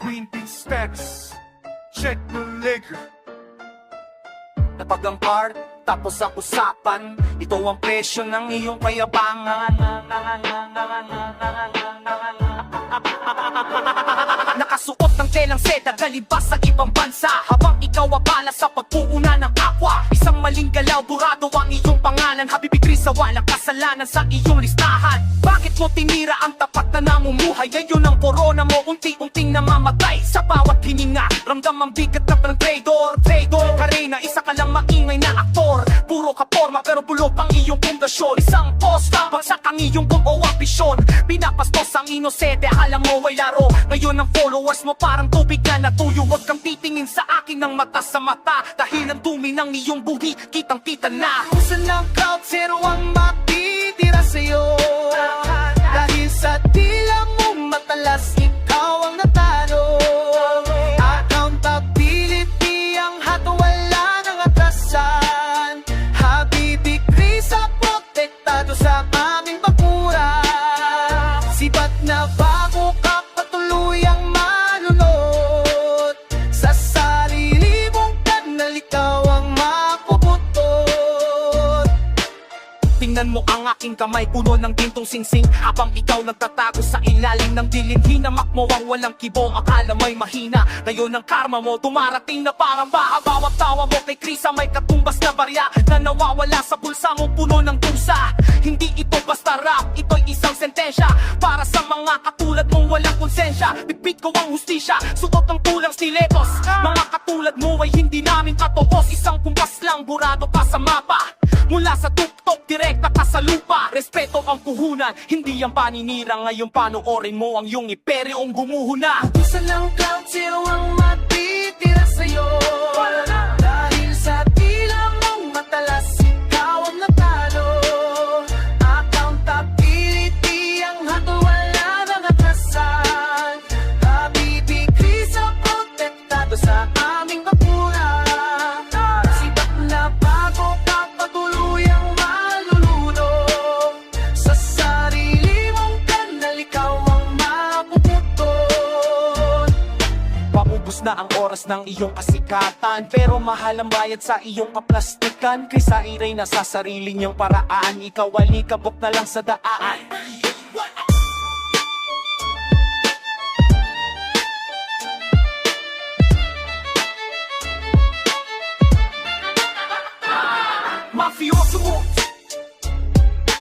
Queen Bee Specs, check the liquor. Napag-ampar, tapos ang usapan, ito ang presyo ng iyong kayabangan. Nakasuot ng telang seda, galibas sa ibang bansa, habang ikaw abala sa pagpuuna ng akwa. Isang maling galaw, burado ang iyong pangalan. Habibi Krisa, walang kasalanan sa iyong listahan. Bakit mo tinira ang tapat na namumuhay? Ngayon ang corona mo, unti-unting namamatay. Sa bawat hininga, ramdam ang bigat na ng traitor. Karina, isa ka lang maingay na aktor. Puro ka forma pero bulok ang iyong pundasyon. Isang posta, bagsak ang iyong buo ambisyon. Pinapastos ang inosente, alam mo ay laro. Ngayon ang followers mo parang tubig na natuyo. Huwag kang titingin sa akin ng mata sa mata, dahil ang dumi ng iyong buhi, kitang-kita na. Usan ng crowd, zero ang makitira sa'yo. Dahil sa tila mo matalas, ikaw ang natalo. Accountability ang hato, wala nang atrasan. Habibi Krisa, protektado sa aming bakura. Sibat na bago ka patuluyang malulot. Sa sarili mong kanal, ikaw ang mapuputot. Tingnan mo ang aking kamay, puno ng gintong singsing. Habang ikaw nagtatago sa ilalim ng dilim, hinamak mo ang walang kibo, akala mo'y mahina. Ngayon ang karma mo, dumarating na parang baha. Bawat tawa mo kay Krisa may katumbas na barya, na nawawala sa bulsa mo, puno ng dusa. Hindi ito basta rap, ito'y isang sentensya para sa mga katulad mong walang konsensya. Pipit ko ang hustisya, suot ng tulang stiletos. Mga katulad mo ay hindi namin katopos. Isang kumpas lang, burado pa sa mapa. Mula sa tuktok, direkta ka sa lupa. Respeto ang puhunan, hindi ang paninira. Ngayon panoorin mo ang iyong imperyong gumuhuna. Usan ng cloud, zero ang matitira sa'yo. Dahil sa tila mong matalas, ikaw ang natalo. Accountability ang hato, wala nang atrasan. Habibi Krisa, protektado sa aming bakura. Sibat na bago ka patuluyang malulunok. Sa sarili mong kanal, ikaw ang mapuputot. Paubos na ang oras ng iyong kasikatan, pero mahal ang bayad sa iyong kaplastikan. Krisa Iray na sa sarili niyang paraan, ikaw alikabok na lang sa daan.